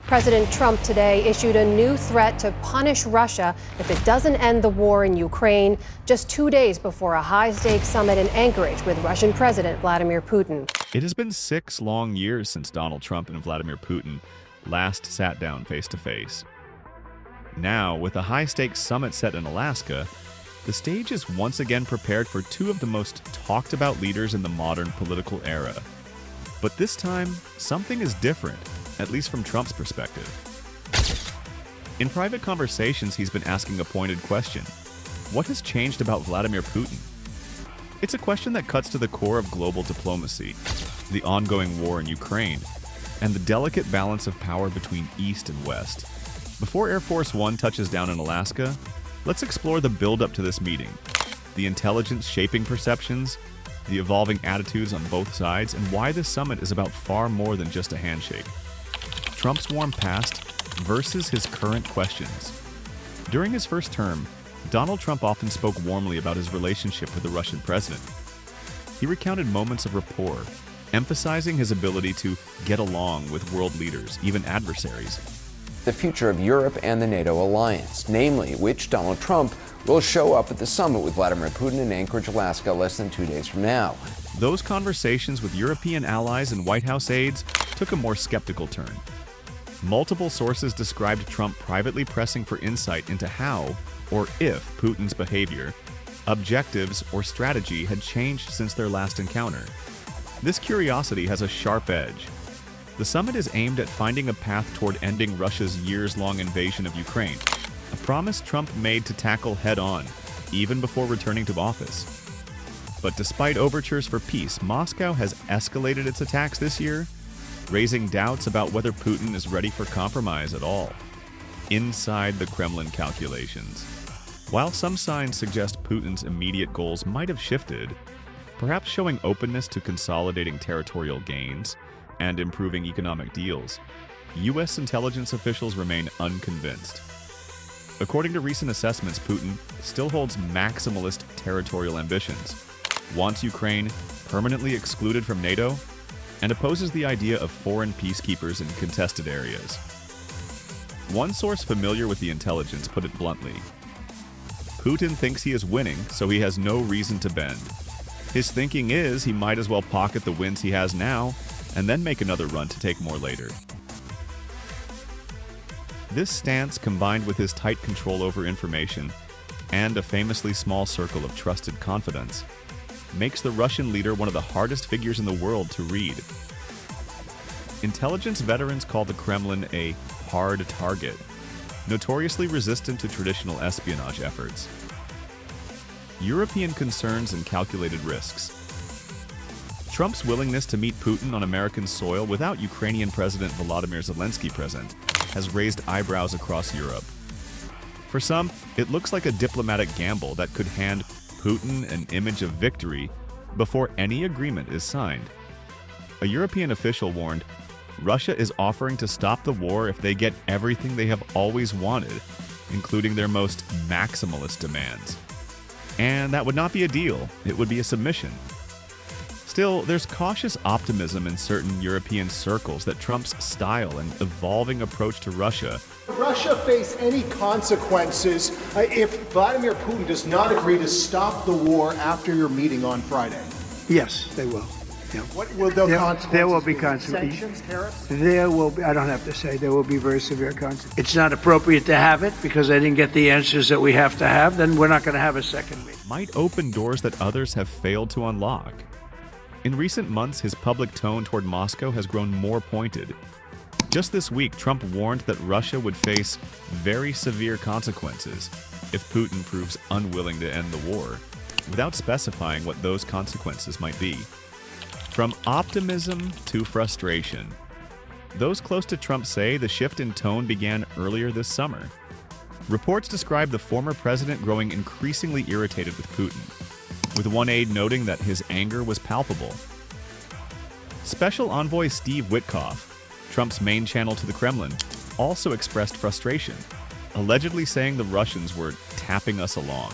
President Trump today issued a new threat to punish Russia if it doesn't end the war in Ukraine, just 2 days before a high-stakes summit in Anchorage with Russian President Vladimir Putin. It has been 6 long years since Donald Trump and Vladimir Putin last sat down face-to-face. Now, with a high-stakes summit set in Alaska, the stage is once again prepared for two of the most talked-about leaders in the modern political era. But this time, something is different, at least from Trump's perspective. In private conversations, he's been asking a pointed question. What has changed about Vladimir Putin? It's a question that cuts to the core of global diplomacy, the ongoing war in Ukraine, and the delicate balance of power between East and West. Before Air Force One touches down in Alaska, let's explore the build-up to this meeting, the intelligence shaping perceptions, the evolving attitudes on both sides, and why this summit is about far more than just a handshake. Trump's warm past versus his current questions. During his first term, Donald Trump often spoke warmly about his relationship with the Russian president. He recounted moments of rapport, emphasizing his ability to get along with world leaders, even adversaries. The future of Europe and the NATO alliance, namely which Donald Trump will show up at the summit with Vladimir Putin in Anchorage, Alaska, less than 2 days from now. Those conversations with European allies and White House aides took a more skeptical turn. Multiple sources described Trump privately pressing for insight into how, or if, Putin's behavior, objectives, or strategy had changed since their last encounter. This curiosity has a sharp edge. The summit is aimed at finding a path toward ending Russia's years-long invasion of Ukraine, a promise Trump made to tackle head-on, even before returning to office. But despite overtures for peace, Moscow has escalated its attacks this year, raising doubts about whether Putin is ready for compromise at all. Inside the Kremlin calculations. While some signs suggest Putin's immediate goals might have shifted, perhaps showing openness to consolidating territorial gains and improving economic deals, U.S. intelligence officials remain unconvinced. According to recent assessments, Putin still holds maximalist territorial ambitions, wants Ukraine permanently excluded from NATO, and opposes the idea of foreign peacekeepers in contested areas. One source familiar with the intelligence put it bluntly: Putin thinks he is winning, so he has no reason to bend. His thinking is he might as well pocket the wins he has now and then make another run to take more later. This stance, combined with his tight control over information and a famously small circle of trusted confidants, makes the Russian leader one of the hardest figures in the world to read. Intelligence veterans call the Kremlin a hard target, notoriously resistant to traditional espionage efforts. European concerns and calculated risks. Trump's willingness to meet Putin on American soil without Ukrainian President Volodymyr Zelensky present has raised eyebrows across Europe. For some, it looks like a diplomatic gamble that could hand Putin an image of victory before any agreement is signed. A European official warned, Russia is offering to stop the war if they get everything they have always wanted, including their most maximalist demands. And that would not be a deal, it would be a submission. Still, there's cautious optimism in certain European circles that Trump's style and evolving approach to Russia face any consequences if Vladimir Putin does not agree to stop the war after your meeting on Friday? Yes, they will. Yeah. What will the consequences There will be consequences. Sanctions, tariffs? There will be, I don't have to say, there will be very severe consequences. It's not appropriate to have it because they didn't get the answers that we have to have, then we're not going to have a second meeting. might open doors that others have failed to unlock. In recent months, his public tone toward Moscow has grown more pointed. Just this week, Trump warned that Russia would face very severe consequences if Putin proves unwilling to end the war, without specifying what those consequences might be. From optimism to frustration, those close to Trump say the shift in tone began earlier this summer. Reports describe the former president growing increasingly irritated with Putin, with one aide noting that his anger was palpable. Special Envoy Steve Witkoff, Trump's main channel to the Kremlin, also expressed frustration, allegedly saying the Russians were tapping us along.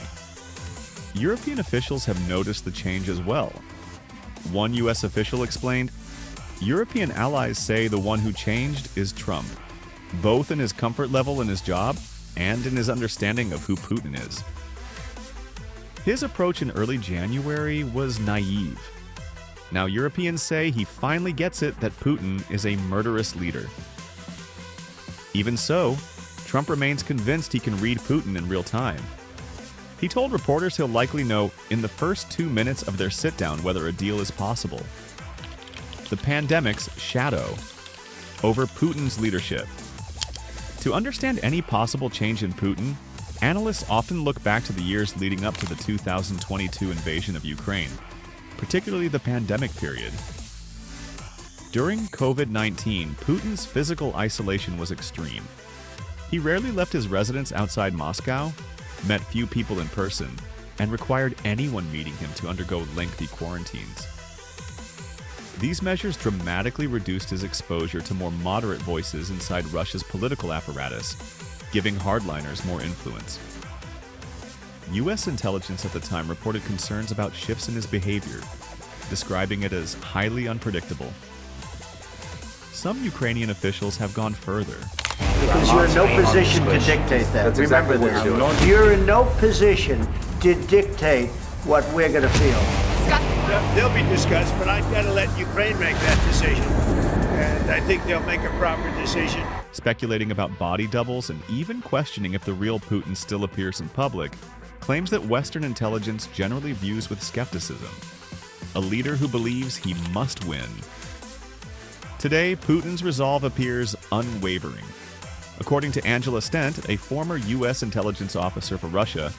European officials have noticed the change as well. One U.S. official explained, "European allies say the one who changed is Trump. both in his comfort level in his job and in his understanding of who Putin is. His approach in early January was naive. Now Europeans say he finally gets it that Putin is a murderous leader. Even so, Trump remains convinced he can read Putin in real time. He told reporters he'll likely know in the first 2 minutes of their sit-down whether a deal is possible. The pandemic's shadow over Putin's leadership. To understand any possible change in Putin, analysts often look back to the years leading up to the 2022 invasion of Ukraine, particularly the pandemic period. During COVID-19, Putin's physical isolation was extreme. He rarely left his residence outside Moscow, met few people in person, and required anyone meeting him to undergo lengthy quarantines. These measures dramatically reduced his exposure to more moderate voices inside Russia's political apparatus, giving hardliners more influence. U.S. intelligence at the time reported concerns about shifts in his behavior, describing it as highly unpredictable. Some Ukrainian officials have gone further. Because you're in no position to dictate that. Remember this. You're in no position to dictate what we're going to feel. They'll be discussed, but I've got to let Ukraine make that decision. And I think they'll make a proper decision. Speculating about body doubles and even questioning if the real Putin still appears in public, claims that Western intelligence generally views with skepticism. A leader who believes he must win. Today, Putin's resolve appears unwavering. According to Angela Stent, a former U.S. intelligence officer for Russia,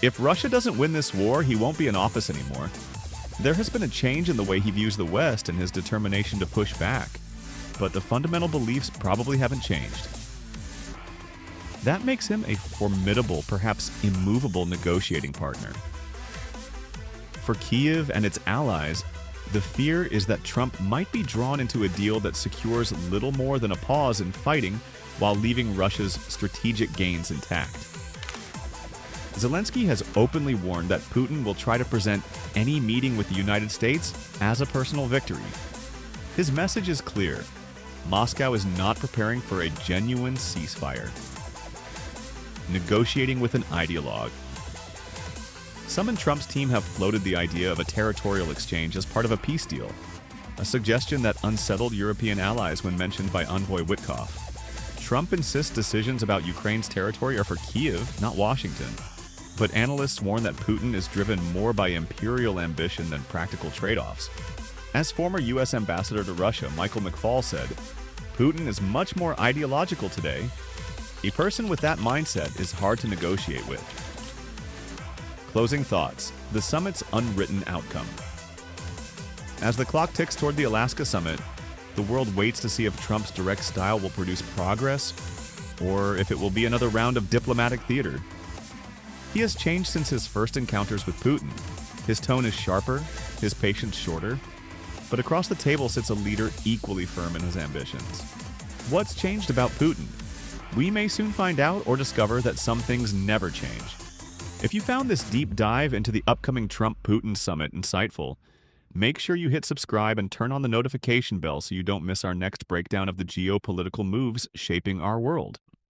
if Russia doesn't win this war, he won't be in office anymore. There has been a change in the way he views the West and his determination to push back, but the fundamental beliefs probably haven't changed. That makes him a formidable, perhaps immovable negotiating partner. For Kyiv and its allies, the fear is that Trump might be drawn into a deal that secures little more than a pause in fighting while leaving Russia's strategic gains intact. Zelensky has openly warned that Putin will try to present any meeting with the United States as a personal victory. His message is clear. Moscow is not preparing for a genuine ceasefire. Negotiating with an ideologue. Some in Trump's team have floated the idea of a territorial exchange as part of a peace deal, a suggestion that unsettled European allies when mentioned by envoy Witkoff. Trump insists decisions about Ukraine's territory are for Kyiv, not Washington. But analysts warn that Putin is driven more by imperial ambition than practical trade-offs. As former U.S. ambassador to Russia, Michael McFaul said, Putin is much more ideological today. A person with that mindset is hard to negotiate with. Closing thoughts, the summit's unwritten outcome. As the clock ticks toward the Alaska summit, the world waits to see if Trump's direct style will produce progress or if it will be another round of diplomatic theater. He has changed since his first encounters with Putin. His tone is sharper, his patience shorter, but across the table sits a leader equally firm in his ambitions. What's changed about Putin? We may soon find out or discover that some things never change. If you found this deep dive into the upcoming Trump-Putin summit insightful, make sure you hit subscribe and turn on the notification bell so you don't miss our next breakdown of the geopolitical moves shaping our world.